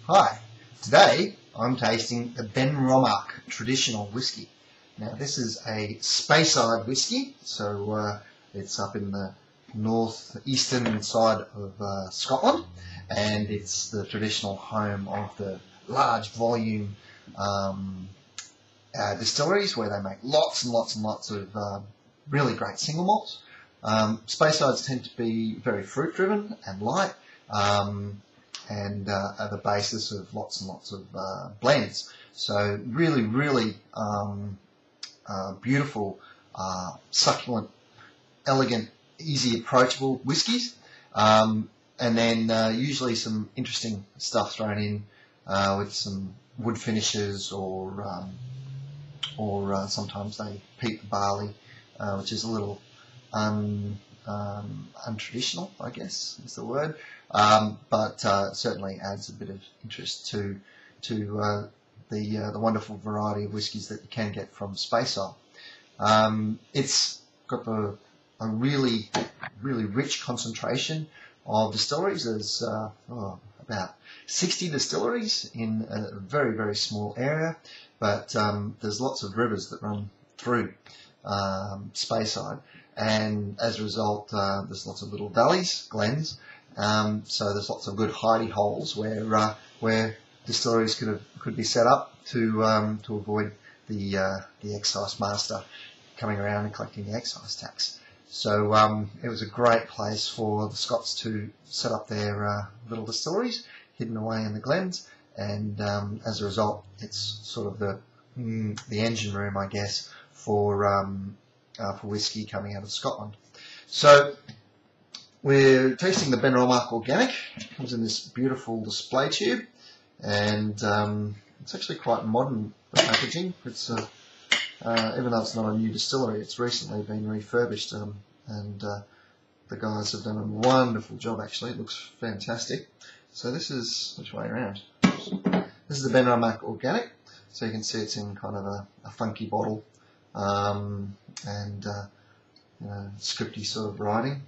Hi, today I'm tasting the Benromach traditional whisky. Now this is a Speyside whisky, so it's up in the northeastern side of Scotland, and it's the traditional home of the large volume distilleries where they make lots and lots and lots of really great single malts. Speysides tend to be very fruit driven and light, and are the basis of lots and lots of blends. So really beautiful, succulent, elegant, easy approachable whiskies, and then usually some interesting stuff thrown in with some wood finishes, or sometimes they peat the barley, which is a little untraditional, I guess is the word, but certainly adds a bit of interest to the wonderful variety of whiskies that you can get from Speyside. It's got a really rich concentration of distilleries. There's about 60 distilleries in a very small area, but there's lots of rivers that run through Speyside, and as a result there's lots of little valleys, glens, so there's lots of good hidey holes where distilleries could be set up to avoid the excise master coming around and collecting the excise tax. So it was a great place for the Scots to set up their little distilleries hidden away in the glens, and as a result it's sort of the engine room, I guess, for whiskey coming out of Scotland. So we're tasting the Benromach Organic. It comes in this beautiful display tube, and it's actually quite modern, the packaging. It's even though it's not a new distillery, it's recently been refurbished, and the guys have done a wonderful job. Actually, it looks fantastic. So this is, which way around? This is the Benromach Organic. So you can see it's in kind of a funky bottle, and scripty sort of writing.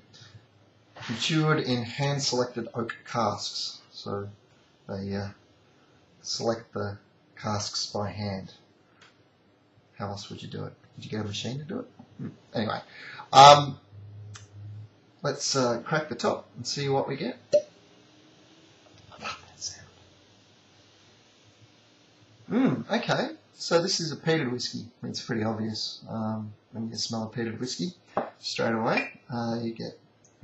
Matured in hand-selected oak casks. So they select the casks by hand. How else would you do it? Did you get a machine to do it? Anyway, let's crack the top and see what we get. I love that sound. Okay, so this is a peated whiskey. It's pretty obvious when you smell a peated whiskey straight away. You get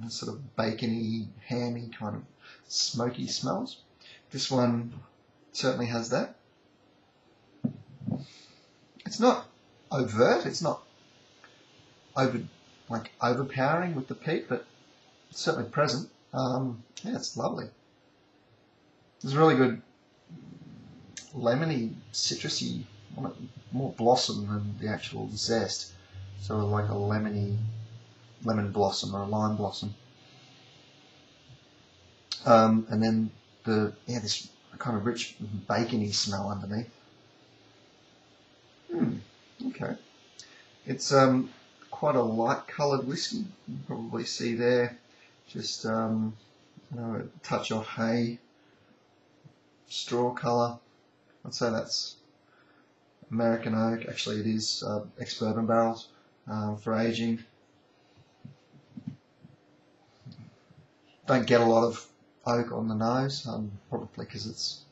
a sort of bacony, hammy kind of smoky smells. This one certainly has that. It's not overt, it's not overpowering with the peat, but it's certainly present. Yeah, it's lovely. There's really good lemony, citrusy, more blossom than the actual zest. Sort of like a lemon blossom or a lime blossom. And then this kind of rich bacony smell underneath. Okay. It's quite a light coloured whiskey. You can probably see there just a touch of hay, straw colour. I'd say that's American oak. Actually, it is ex-bourbon barrels for aging. Don't get a lot of oak on the nose, probably because it's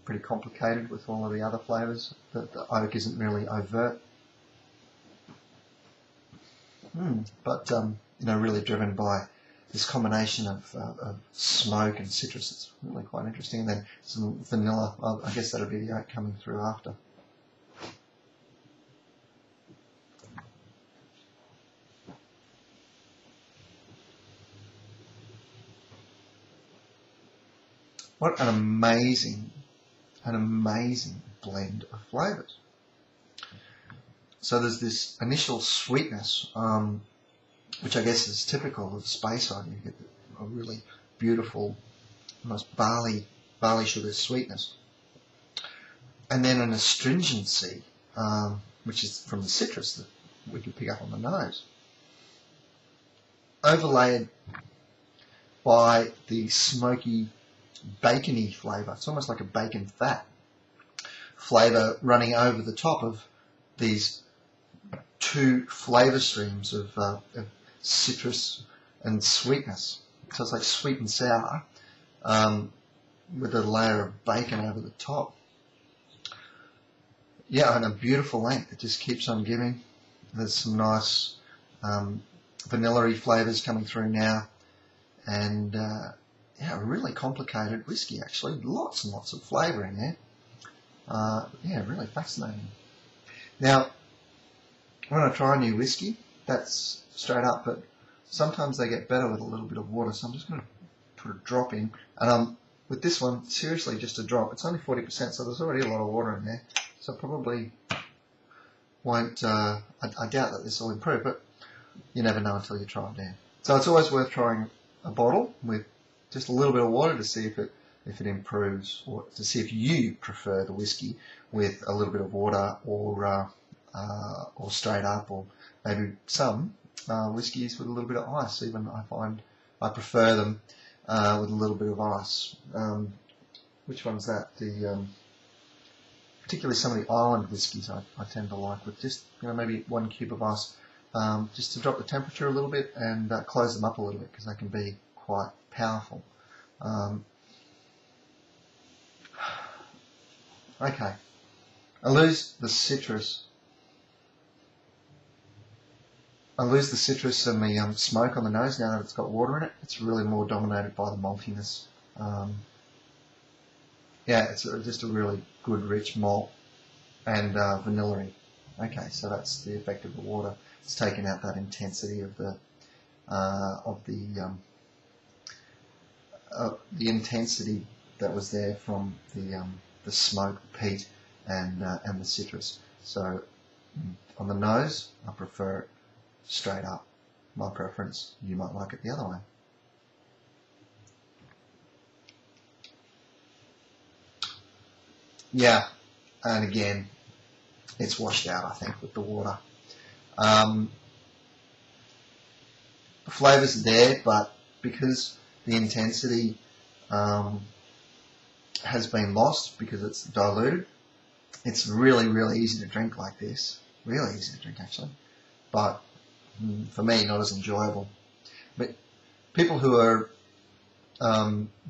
pretty complicated with all of the other flavours. The oak isn't really overt, but really driven by this combination of smoke and citrus. It's really quite interesting. And then some vanilla. I guess that'll be the oak coming through after. What an amazing blend of flavours. So there's this initial sweetness, which I guess is typical of Speyside. You get a really beautiful, almost barley sugar sweetness, and then an astringency, which is from the citrus that we can pick up on the nose, overlaid by the smoky bacony flavour. It's almost like a bacon fat flavour running over the top of these two flavour streams of citrus and sweetness. So it's like sweet and sour with a layer of bacon over the top. Yeah, and a beautiful length. It just keeps on giving. There's some nice vanilla-y flavours coming through now. And yeah, a really complicated whiskey actually. Lots and lots of flavour in there. Yeah, really fascinating. Now, when I try a new whiskey, that's straight up, but sometimes they get better with a little bit of water, so I'm just going to put a drop in. And with this one, seriously, just a drop. It's only 40%, so there's already a lot of water in there. So probably won't, I doubt that this will improve, but you never know until you try it there. So it's always worth trying a bottle with just a little bit of water to see if it improves, or to see if you prefer the whiskey with a little bit of water, or straight up, or maybe some whiskies with a little bit of ice. Even I find I prefer them with a little bit of ice. Which one's that? Particularly some of the island whiskies I tend to like with just maybe 1 cube of ice, just to drop the temperature a little bit and close them up a little bit, because they can be quite powerful. Okay, I lose the citrus. and the smoke on the nose now that it's got water in it. It's really more dominated by the maltiness. Yeah, it's just a really good rich malt and vanilla-y. Okay, so that's the effect of the water. It's taken out that intensity of the intensity that was there from the smoke, peat, and the citrus. So on the nose, I prefer it straight up. My preference. You might like it the other way. Yeah, and again, it's washed out, I think, with the water. The flavours are there, but because the intensity has been lost, because it's diluted, it's really, really easy to drink like this. Really easy to drink, actually. But for me, not as enjoyable. But people who are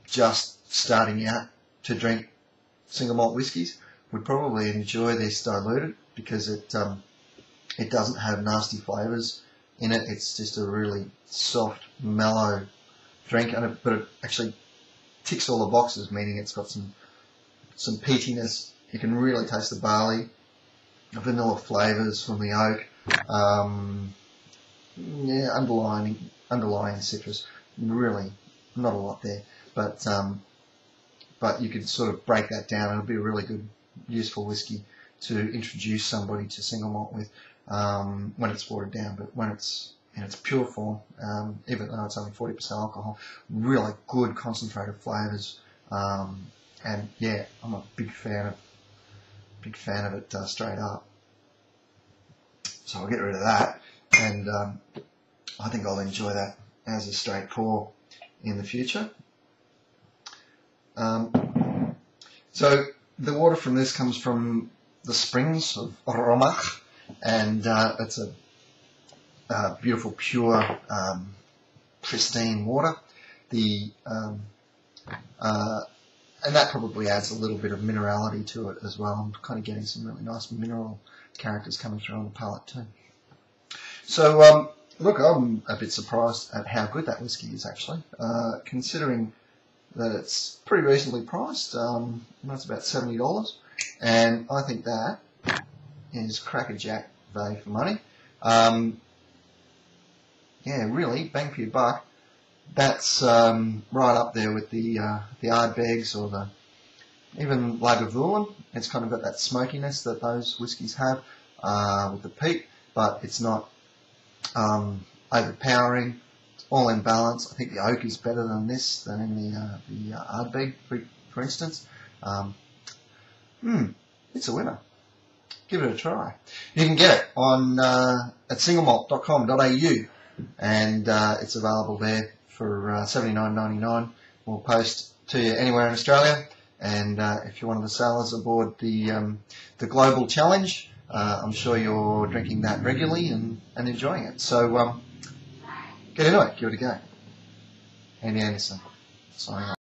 just starting out to drink single malt whiskies would probably enjoy this diluted, because it doesn't have nasty flavours in it. It's just a really soft, mellow drink, but it actually ticks all the boxes, meaning it's got some peatiness. You can really taste the barley, the vanilla flavours from the oak, yeah, underlying citrus. Really, not a lot there, but you can sort of break that down. It'll be a really good, useful whiskey to introduce somebody to single malt with when it's watered down. But when it's in its pure form, even though it's only 40% alcohol, really good concentrated flavours. And yeah, I'm a big fan of it straight up. So I'll get rid of that, and I think I'll enjoy that as a straight pour in the future. So the water from this comes from the springs of Benromach, and it's a beautiful, pure, pristine water. And that probably adds a little bit of minerality to it as well. I'm kind of getting some really nice mineral characters coming through on the palate too. So look, I'm a bit surprised at how good that whiskey is actually, considering that it's pretty reasonably priced. That's about $70, and I think that is crackerjack value for money. Yeah, really, bang for your buck. That's right up there with the Ardbegs or even Lagavulin. It's kind of got that smokiness that those whiskies have with the peat, but it's not overpowering. It's all in balance. I think the oak is better than this, than in the Ardbeg, for instance. It's a winner. Give it a try. You can get it on at singlemalt.com.au, and it's available there for $79.99. We'll post to you anywhere in Australia. And if you're one of the sailors aboard the Global Challenge, I'm sure you're drinking that regularly and enjoying it. So get into it, give it a go. Andy Anderson, signing off.